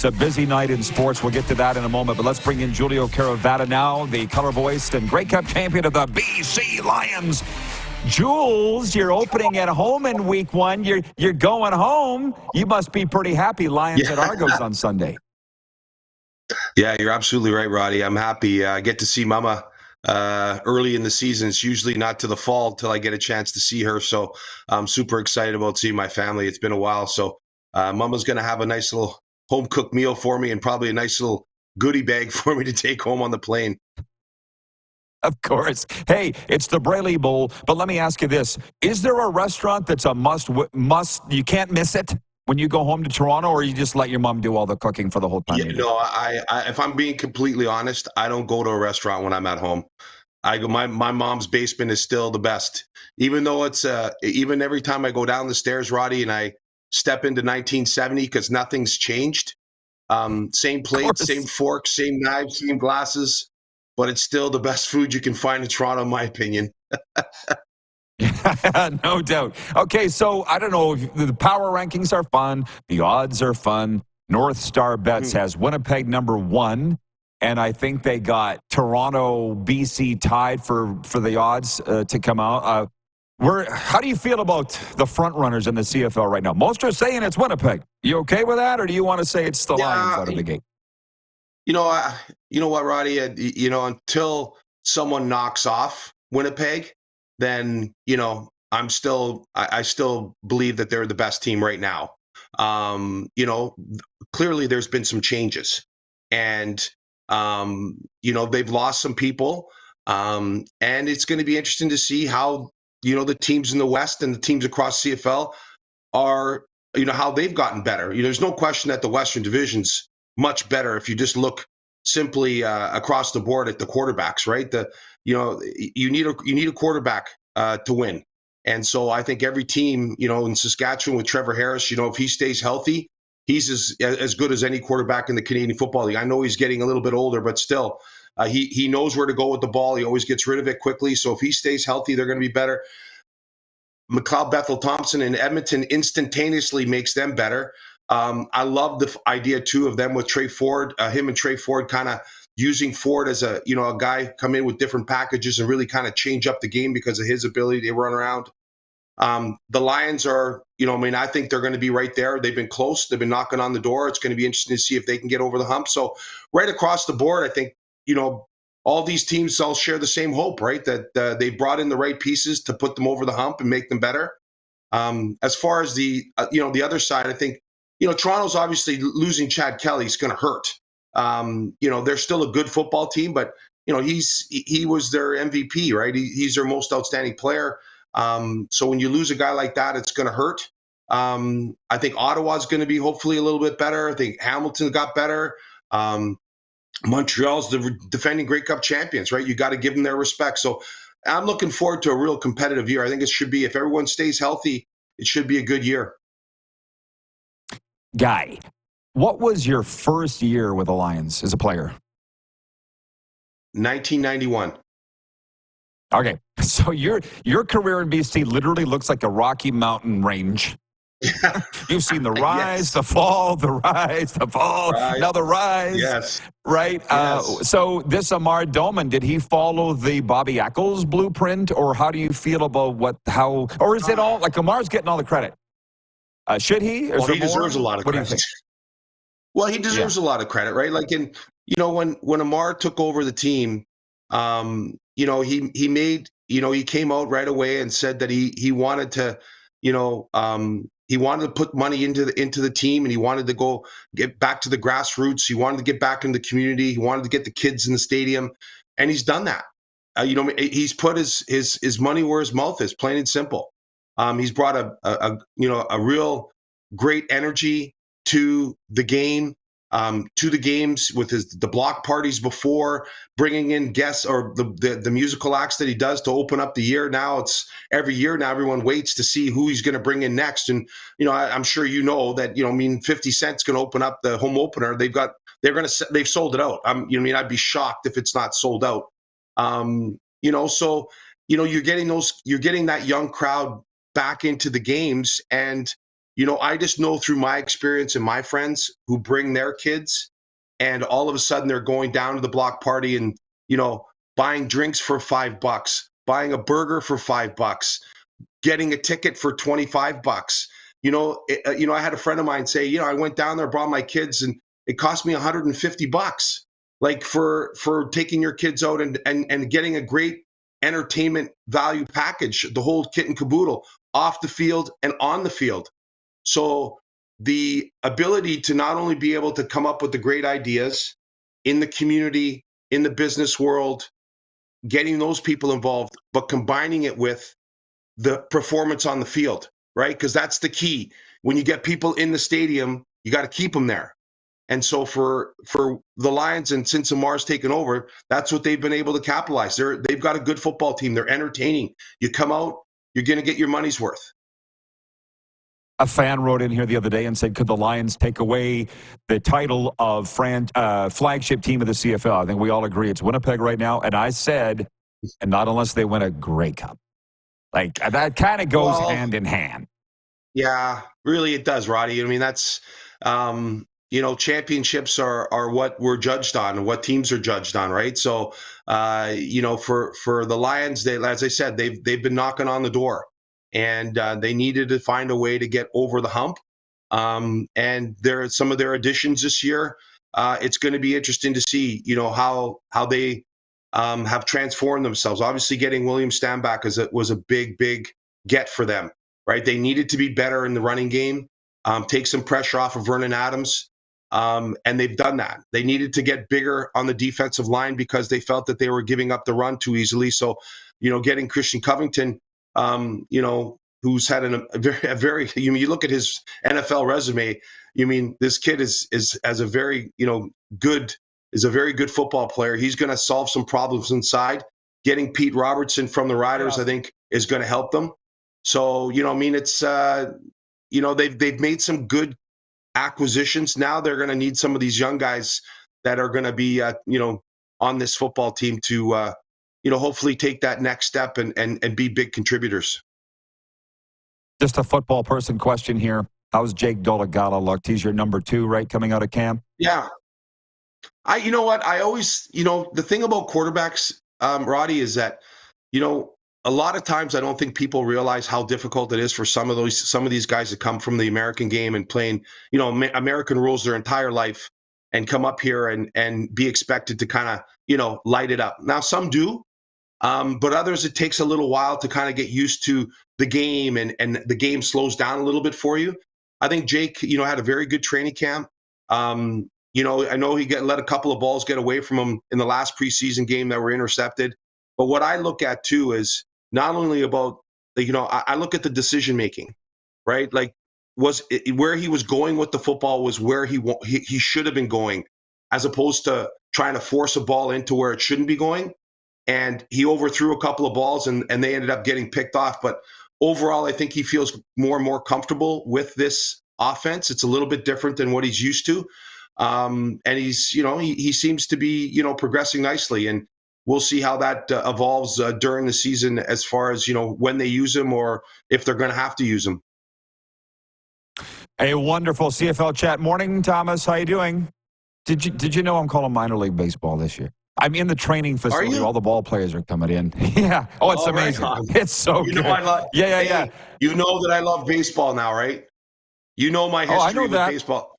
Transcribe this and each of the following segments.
It's a busy night in sports. We'll get to that in a moment, but let's bring in Giulio Caravatta now, the color-voiced and Grey Cup champion of the BC Lions. Jules, you're opening at home in week one. You're going home. You must be pretty happy. Lions at Argos on Sunday. Yeah, you're absolutely right, Roddy. I'm happy. I get to see Mama early in the season. It's usually not to the fall till I get a chance to see her. So I'm super excited about seeing my family. It's been a while. So Mama's going to have a nice little home-cooked meal for me and probably a nice little goodie bag for me to take home on the plane. Of course. Hey, it's the Brayley Bowl, but let me ask you this. Is there a restaurant that's a must, you can't miss it when you go home to Toronto, or you just let your mom do all the cooking for the whole time? Yeah, no, I if I'm being completely honest, I don't go to a restaurant when I'm at home. I go, my mom's basement is still the best. Even though it's even every time I go down the stairs, Roddy, and I step into 1970 because nothing's changed. Same plates, same forks, same knives, same glasses, but it's still the best food you can find in Toronto, in my opinion. No doubt. Okay, so I don't know, the power rankings are fun. The odds are fun. North Star Bets has Winnipeg number 1, and I think they got Toronto, BC tied for the odds to come out. How do you feel about the front runners in the CFL right now? Most are saying it's Winnipeg. You okay with that, or do you want to say it's the Lions out of the gate? You know what, Roddy? Until someone knocks off Winnipeg, then I still believe that they're the best team right now. Clearly there's been some changes, and they've lost some people, and it's going to be interesting to see how the teams in the West and the teams across CFL are, how they've gotten better. There's no question that the Western Division's much better if you just look simply across the board at the quarterbacks, right? You need a quarterback to win. And so I think every team, in Saskatchewan with Trevor Harris, if he stays healthy, he's as good as any quarterback in the Canadian Football League. I know he's getting a little bit older, but still, he knows where to go with the ball. He always gets rid of it quickly. So if he stays healthy, they're going to be better. McLeod Bethel-Thompson in Edmonton instantaneously makes them better. I love the idea, too, of them with Trey Ford, him and Trey Ford kind of using Ford as a guy come in with different packages and really kind of change up the game because of his ability to run around. The Lions are, I think they're going to be right there. They've been close. They've been knocking on the door. It's going to be interesting to see if they can get over the hump. So right across the board, I think, all these teams all share the same hope, right? That they brought in the right pieces to put them over the hump and make them better. As far as the other side, I think, Toronto's obviously losing Chad Kelly is going to hurt. They're still a good football team, but he was their MVP, right? He's their most outstanding player. So when you lose a guy like that, it's going to hurt. I think Ottawa's going to be hopefully a little bit better. I think Hamilton got better. Montreal's the defending Grey Cup champions, right? You got to give them their respect. So I'm looking forward to a real competitive year. I think it should be, if everyone stays healthy, it should be a good year. Guy, what was your first year with the Lions as a player? 1991. Okay, so your career in BC literally looks like a Rocky Mountain range. You've seen the rise, yes. the fall, the rise, the fall, now the rise. Yes. Right? Yes. So this Amar Doman, did he follow the Bobby Eccles blueprint, or how do you feel about or is it all, like Amar's getting all the credit? Should he? Well, he deserves a lot of credit. Well, he deserves a lot of credit, right? Like when Amar took over the team, he came out right away and said that he wanted to, he wanted to put money into the team, and he wanted to go get back to the grassroots. He wanted to get back into the community. He wanted to get the kids in the stadium, and he's done that. He's put his money where his mouth is, plain and simple. He's brought a real great energy to the game, to the games with the block parties before, bringing in guests or the musical acts that he does to open up the year. Now it's every year now everyone waits to see who he's going to bring in next. And, I'm sure that, 50 Cent's going to open up the home opener. They've sold it out. I'd be shocked if it's not sold out. So, you're getting that young crowd back into the games, and I just know through my experience and my friends who bring their kids, and all of a sudden they're going down to the block party and, buying drinks for $5, buying a burger for $5, getting a ticket for $25. I had a friend of mine say, I went down there, brought my kids, and it cost me $150, like for taking your kids out and getting a great entertainment value package, the whole kit and caboodle, off the field and on the field. So the ability to not only be able to come up with the great ideas in the community, in the business world, getting those people involved, but combining it with the performance on the field, right? Because that's the key. When you get people in the stadium, you got to keep them there. And so for the Lions, and since Amar's taken over, that's what they've been able to capitalize. They've got a good football team. They're entertaining. You come out, you're going to get your money's worth. A fan wrote in here the other day and said, could the Lions take away the title of flagship team of the CFL? I think we all agree it's Winnipeg right now. And I said, and not unless they win a Grey Cup. Like, that kind of goes hand in hand. Yeah, really it does, Roddy. I mean, that's, championships are what we're judged on and what teams are judged on, right? So, for the Lions, as I said, they've been knocking on the door, and they needed to find a way to get over the hump. And there are some of their additions this year. It's going to be interesting to see, how they have transformed themselves. Obviously, getting William Stanback was a big get for them, right? They needed to be better in the running game, take some pressure off of Vernon Adams, and they've done that. They needed to get bigger on the defensive line because they felt that they were giving up the run too easily. So, getting Christian Covington, who's had a very you look at his NFL resume, this kid is a very good football player. He's going to solve some problems inside. Getting Pete Robertson from the Riders, I think, is going to help them. So, it's they've made some good acquisitions. Now they're going to need some of these young guys that are going to be on this football team to hopefully take that next step and be big contributors. Just a football person question here. How's Jake Dolegala looked? He's your number 2, right, coming out of camp? Yeah. I always, the thing about quarterbacks, Roddy, is that, a lot of times I don't think people realize how difficult it is for some of these guys to come from the American game and playing, American rules their entire life and come up here and be expected to kind of, light it up. Now, some do, but others, it takes a little while to kind of get used to the game, and the game slows down a little bit for you. I think Jake, had a very good training camp. I know he let a couple of balls get away from him in the last preseason game that were intercepted. But what I look at too is not only about, I look at the decision making, right? Like, where he was going with the football was where he should have been going, as opposed to trying to force a ball into where it shouldn't be going. And he overthrew a couple of balls, and they ended up getting picked off. But overall, I think he feels more and more comfortable with this offense. It's a little bit different than what he's used to. And he's, he seems to be, progressing nicely. And we'll see how that evolves during the season, as far as, when they use him or if they're going to have to use him. A wonderful CFL chat. Morning, Thomas. How you doing? Did you know I'm calling minor league baseball this year? I'm in the training facility. All the ball players are coming in. Yeah. Oh, it's amazing. Right, it's so good. Yeah. You know that I love baseball now, right? You know my history with baseball.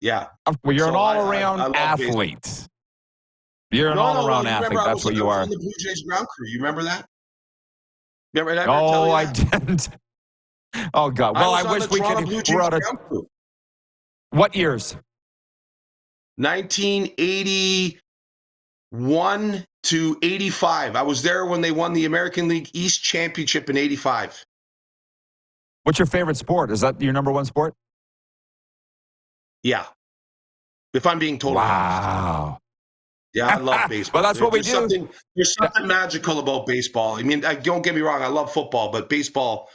Yeah. Well, you're an all-around athlete. You're an all-around athlete. That's what you are. I was on the Blue Jays ground crew. You remember that? Remember that? Oh, I didn't. Oh, God. Well, I wish we could. We're out of. What years? 1981 to 85. I was there when they won the American League East Championship in 85. What's your favorite sport? Is that your number 1 sport? Yeah. If I'm being totally honest. Yeah, I love baseball. Well, that's what we do. There's something magical about baseball. I mean, don't get me wrong. I love football, but baseball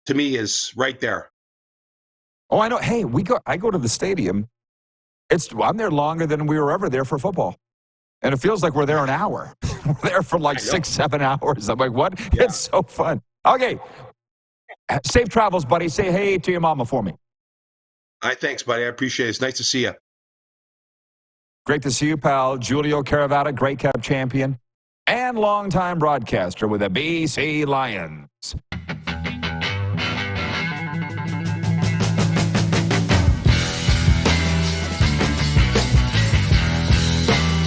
to me is right there. Oh, I know. Hey, I go to the stadium. I'm there longer than we were ever there for football. And it feels like we're there an hour. We're there for like 6-7 hours. I'm like, what? Yeah. It's so fun. Okay. Safe travels, buddy. Say hey to your mama for me. All right, thanks, buddy. I appreciate it. It's nice to see you. Great to see you, pal. Giulio Caravatta, Grey Cup champion and longtime broadcaster with the BC Lions.